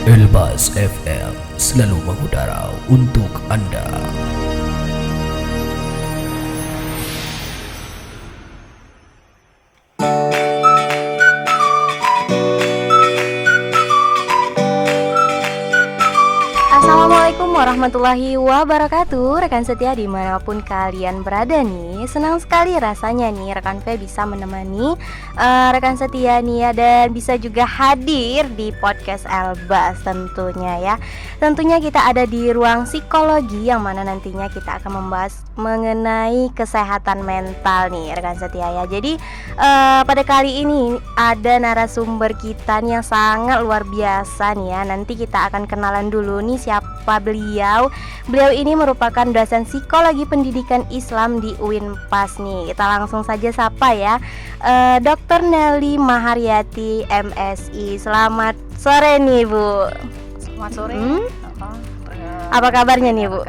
Elbas FM selalu mengudara untuk Anda. Assalamualaikum warahmatullahi wabarakatuh. Rekan setia dimanapun kalian berada nih, senang sekali rasanya nih rekan V bisa menemani rekan setia nih ya, dan bisa juga hadir di podcast Elbas tentunya ya. Tentunya kita ada di ruang psikologi yang mana nantinya kita akan membahas mengenai kesehatan mental nih rekan setia ya. Jadi pada kali ini ada narasumber kita nih yang sangat luar biasa nih ya. Nanti kita akan kenalan dulu nih siapa beliau. Beliau ini merupakan dosen psikologi pendidikan Islam di UINPAS nih. Kita langsung saja sapa ya, Dr. Nelly Maharyati MSI. Selamat sore nih Bu. Selamat sore. Apa kabarnya nih Bu?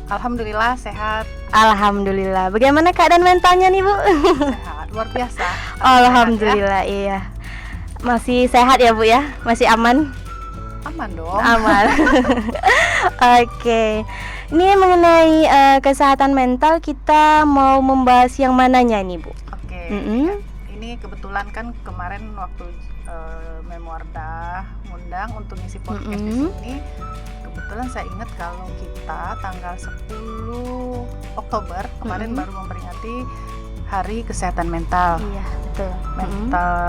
Alhamdulillah sehat. Alhamdulillah. Bagaimana keadaan mentalnya nih Bu? Sehat, luar biasa. Alhamdulillah ya. Iya. Masih sehat ya Bu ya? Masih aman? Aman dong. Aman. Oke. Ini mengenai kesehatan mental, kita mau membahas yang mananya nih Bu? Oke. Ini kebetulan kan kemarin waktu Memuarda ngundang untuk ngisi podcast di sini. Kebetulan saya ingat kalau kita tanggal 10 Oktober kemarin baru memperingati Hari Kesehatan Mental. Iya, betul. Mental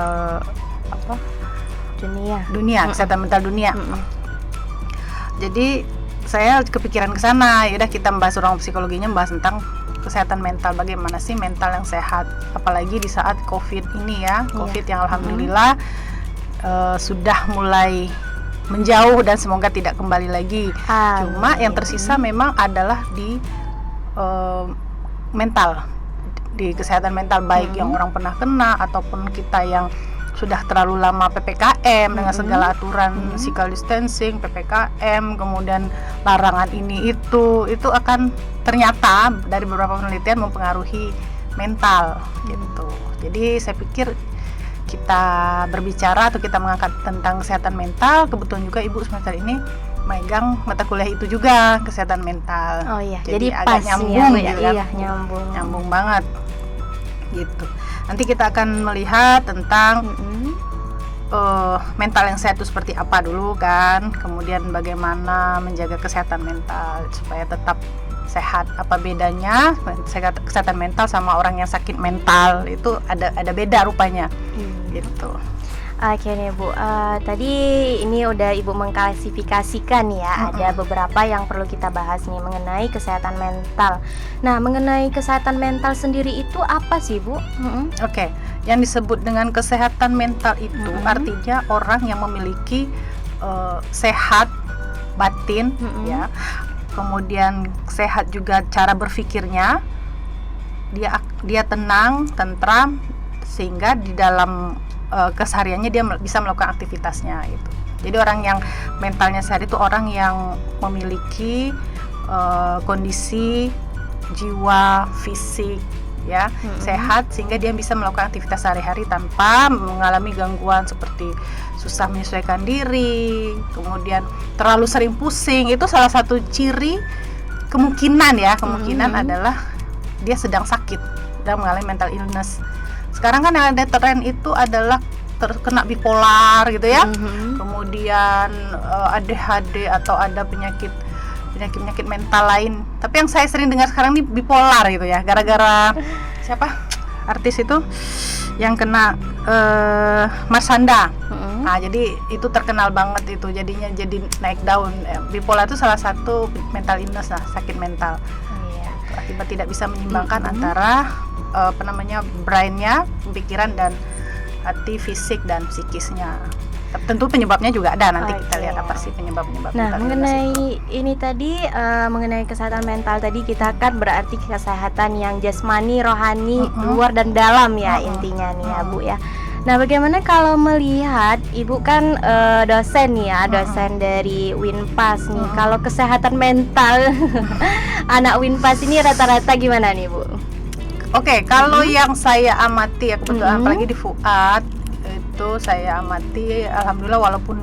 apa? Dunia. Kesehatan mental dunia. Jadi saya kepikiran ke sana, yaudah kita membahas ruang psikologinya, membahas tentang kesehatan mental, bagaimana sih mental yang sehat, apalagi di saat COVID ini ya. COVID yang alhamdulillah sudah mulai menjauh dan semoga tidak kembali lagi. Cuma yang tersisa memang adalah di mental, di kesehatan mental, baik yang orang pernah kena ataupun kita yang sudah terlalu lama PPKM dengan segala aturan physical distancing, PPKM, kemudian larangan ini itu akan ternyata dari beberapa penelitian mempengaruhi mental gitu. Jadi saya pikir kita berbicara atau kita mengangkat tentang kesehatan mental, kebetulan juga Ibu semester ini megang mata kuliah itu juga, kesehatan mental. Oh iya, jadi pas agak nyambung ya, gitu kan. Iya, nyambung banget gitu. Nanti kita akan melihat tentang mental yang sehat itu seperti apa dulu kan, kemudian bagaimana menjaga kesehatan mental supaya tetap sehat. Apa bedanya kesehatan mental sama orang yang sakit mental, itu ada beda rupanya gitu. Oke nih Bu, tadi ini udah Ibu mengklasifikasikan ya, ada beberapa yang perlu kita bahas nih mengenai kesehatan mental. Nah, mengenai kesehatan mental sendiri itu apa sih Bu? Oke, yang disebut dengan kesehatan mental itu artinya orang yang memiliki sehat batin ya, kemudian sehat juga cara berpikirnya, dia tenang, tentram, sehingga di dalam kesehariannya dia bisa melakukan aktivitasnya itu. Jadi orang yang mentalnya sehat itu orang yang memiliki kondisi jiwa, fisik ya sehat, sehingga dia bisa melakukan aktivitas sehari-hari tanpa mengalami gangguan seperti susah menyesuaikan diri, kemudian terlalu sering pusing. Itu salah satu ciri kemungkinan adalah dia sedang sakit, sedang mengalami mental illness. Sekarang kan yang ada tren itu adalah terkena bipolar gitu ya, kemudian ADHD atau ada penyakit mental lain. Tapi yang saya sering dengar sekarang ini bipolar gitu ya, gara-gara siapa artis itu yang kena Marshanda. Nah, jadi itu terkenal banget itu, jadinya jadi naik daun. Bipolar itu salah satu mental illness, sakit mental. Akibat tidak bisa menyeimbangkan antara brainnya, pikiran dan hati, fisik dan psikisnya. Tentu penyebabnya juga ada, nanti kita lihat apa sih penyebab. Nah, mengenai ini tadi, mengenai kesehatan mental tadi, kita kan berarti kesehatan yang jasmani, rohani, luar dan dalam ya, intinya nih ya Bu ya. Nah, bagaimana kalau melihat Ibu kan dosen ya, dosen dari UINPAS nih. Kalau kesehatan mental anak UINPAS ini rata-rata gimana nih Bu? Oke, kalau yang saya amati ya kebetulan apalagi di FUAD itu saya amati, alhamdulillah walaupun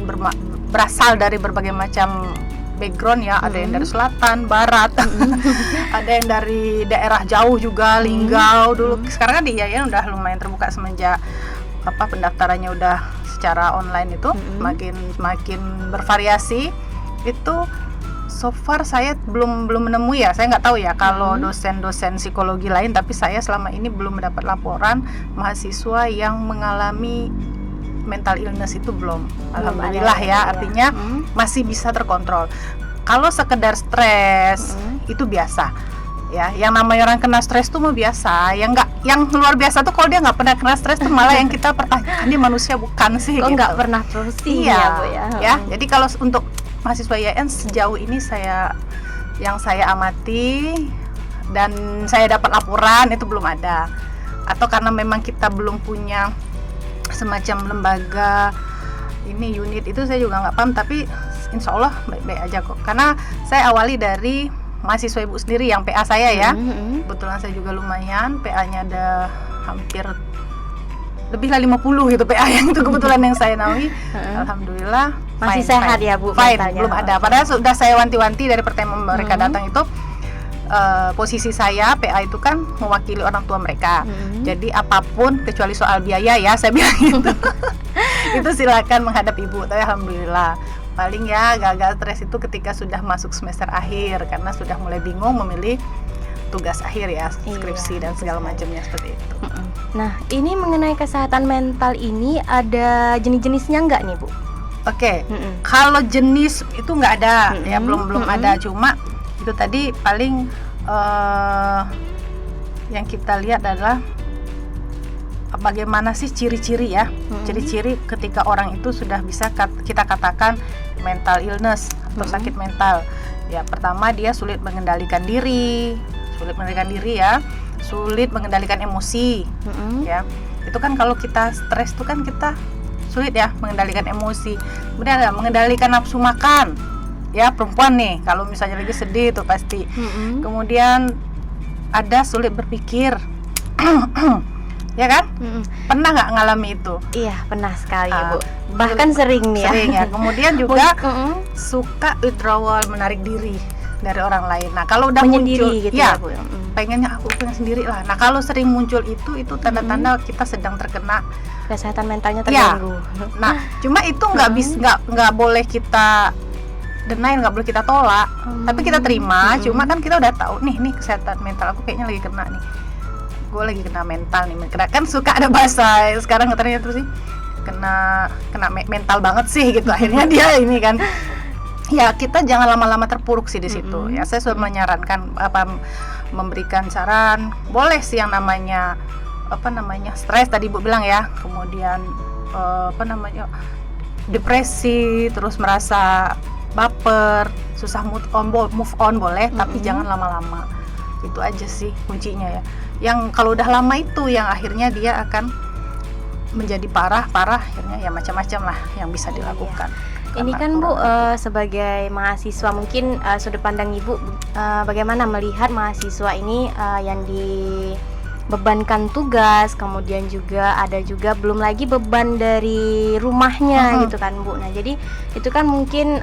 berasal dari berbagai macam background ya, ada yang dari selatan, barat, ada yang dari daerah jauh juga, Linggau dulu. Sekarang kan di IAIN udah lumayan terbuka semenjak pendaftarannya udah secara online itu, makin bervariasi. Itu so far saya belum menemui ya, saya nggak tahu ya kalau dosen-dosen psikologi lain, tapi saya selama ini belum mendapat laporan mahasiswa yang mengalami mental illness itu belum. Alhamdulillah ya, artinya masih bisa terkontrol. Kalau sekedar stres itu biasa ya, yang namanya orang kena stres tuh mah biasa. Yang luar biasa tuh kalau dia nggak pernah kena stres tuh malah yang kita pertanyakan, dia manusia bukan sih? Kok gitu. nggak pernah pusing Iya, ya Bu ya? Jadi kalau untuk mahasiswa IAIN sejauh ini yang saya amati dan saya dapat laporan itu belum ada. Atau karena memang kita belum punya semacam lembaga ini unit, itu saya juga nggak paham, tapi insya Allah baik-baik aja kok. Karena saya awali dari mahasiswa ibu sendiri yang PA saya ya. Kebetulan saya juga lumayan, PA-nya ada hampir lebih lah 50 gitu PA yang itu kebetulan yang saya naungi. Alhamdulillah masih sehat ya Bu mentalnya? Belum ada, padahal sudah saya wanti-wanti dari pertama mereka datang itu. Posisi saya PA itu kan mewakili orang tua mereka, jadi apapun kecuali soal biaya ya saya bilang gitu. Itu silakan menghadap ibu. Tapi alhamdulillah paling ya gagal stres itu ketika sudah masuk semester akhir, karena sudah mulai bingung memilih tugas akhir ya, skripsi dan segala macamnya seperti itu. Nah, ini mengenai kesehatan mental ini ada jenis-jenisnya nggak nih Bu? Oke. Kalau jenis itu nggak ada ya, belum ada, cuma itu tadi paling yang kita lihat adalah bagaimana sih ciri-ciri ya, ciri-ciri ketika orang itu sudah bisa kita katakan mental illness atau sakit mental. Ya, pertama dia sulit mengendalikan diri ya, sulit mengendalikan emosi. Ya, itu kan kalau kita stres itu kan kita sulit ya mengendalikan emosi. Kemudian ada mengendalikan nafsu makan. Ya, perempuan nih kalau misalnya lagi sedih itu pasti. Kemudian ada sulit berpikir. Ya kan? Pernah nggak ngalami itu? Iya, pernah sekali Bu. Bahkan sering nih ya. Sering ya. Kemudian juga suka withdrawal, menarik diri dari orang lain. Nah, kalau udah muncul gitu ya Bu. Pengennya aku pengen sendiri lah. Nah, kalau sering muncul itu tanda-tanda kita sedang terkena kesehatan mentalnya terganggu. Nah, cuma itu nggak boleh kita denial, nggak boleh kita tolak, tapi kita terima. Cuma kan kita udah tahu nih kesehatan mental aku kayaknya lagi kena nih, gue lagi kena mental nih. Kan suka ada bahasa sekarang katanya terus sih kena mental banget sih gitu. Akhirnya dia ini kan ya, kita jangan lama-lama terpuruk sih di situ. Ya, saya sudah menyarankan memberikan saran, boleh sih yang namanya stres tadi Bu bilang ya, kemudian depresi, terus merasa baper, susah move on boleh, tapi jangan lama-lama. Itu aja sih kuncinya ya. Yang kalau udah lama itu yang akhirnya dia akan menjadi parah, akhirnya ya macam-macam lah yang bisa dilakukan. Ini kan Bu sebagai mahasiswa, mungkin sudut pandang Ibu bagaimana melihat mahasiswa ini yang dibebankan tugas, kemudian juga ada juga belum lagi beban dari rumahnya gitu kan Bu. Nah, jadi itu kan mungkin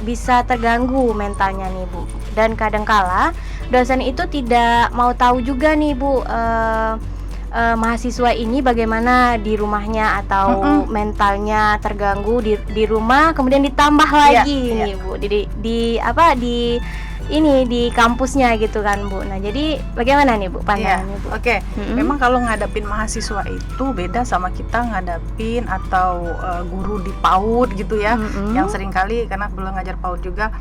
bisa terganggu mentalnya nih Bu. Dan kadangkala dosen itu tidak mau tahu juga nih Bu mahasiswa ini bagaimana di rumahnya atau mentalnya terganggu di rumah, kemudian ditambah lagi nih Bu di kampusnya gitu kan Bu. Nah, jadi bagaimana nih Bu pandangannya Bu? Oke. Memang kalau ngadapin mahasiswa itu beda sama kita ngadapin atau guru di PAUD gitu ya, yang seringkali karena belum ngajar PAUD juga,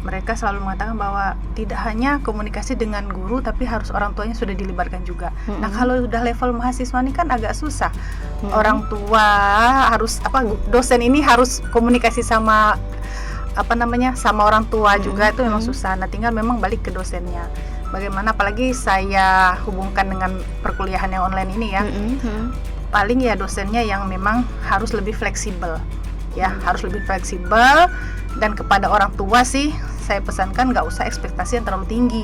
mereka selalu mengatakan bahwa tidak hanya komunikasi dengan guru, tapi harus orang tuanya sudah dilibatkan juga. Nah, kalau udah level mahasiswa ini kan agak susah. Orang tua harus dosen ini harus komunikasi sama sama orang tua juga, itu memang susah. Nah, tinggal memang balik ke dosennya. Bagaimana, apalagi saya hubungkan dengan perkuliahan yang online ini ya. Paling ya dosennya yang memang harus lebih fleksibel. Ya, harus lebih fleksibel. Dan kepada orang tua sih saya pesankan nggak usah ekspektasi yang terlalu tinggi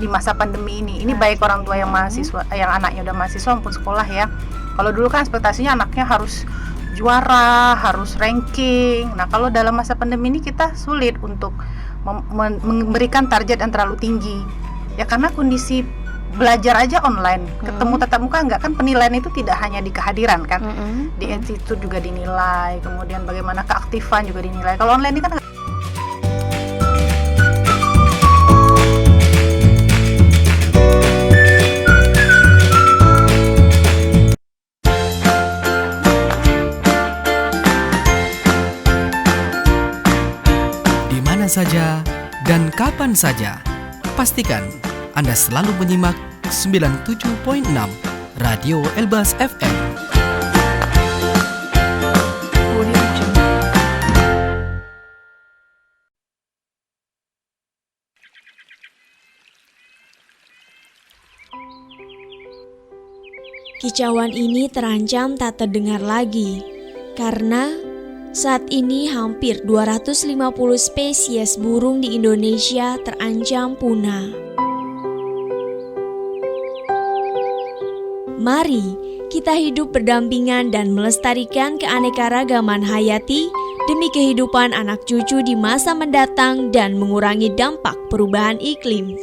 di masa pandemi ini. Ini baik orang tua yang mahasiswa, yang anaknya udah mahasiswa maupun sekolah ya. Kalau dulu kan ekspektasinya anaknya harus juara, harus ranking. Nah, kalau dalam masa pandemi ini kita sulit untuk memberikan target yang terlalu tinggi. Ya karena kondisi belajar aja online, ketemu tatap muka enggak, kan penilaian itu tidak hanya di kehadiran kan, di attitude juga dinilai, kemudian bagaimana keaktifan juga dinilai. Kalau online ini kan Di mana saja dan kapan saja, pastikan Anda selalu menyimak 97.6 Radio Elbas FM. Kicauan ini terancam tak terdengar lagi, karena saat ini hampir 250 spesies burung di Indonesia terancam punah. Mari kita hidup berdampingan dan melestarikan keanekaragaman hayati demi kehidupan anak cucu di masa mendatang dan mengurangi dampak perubahan iklim.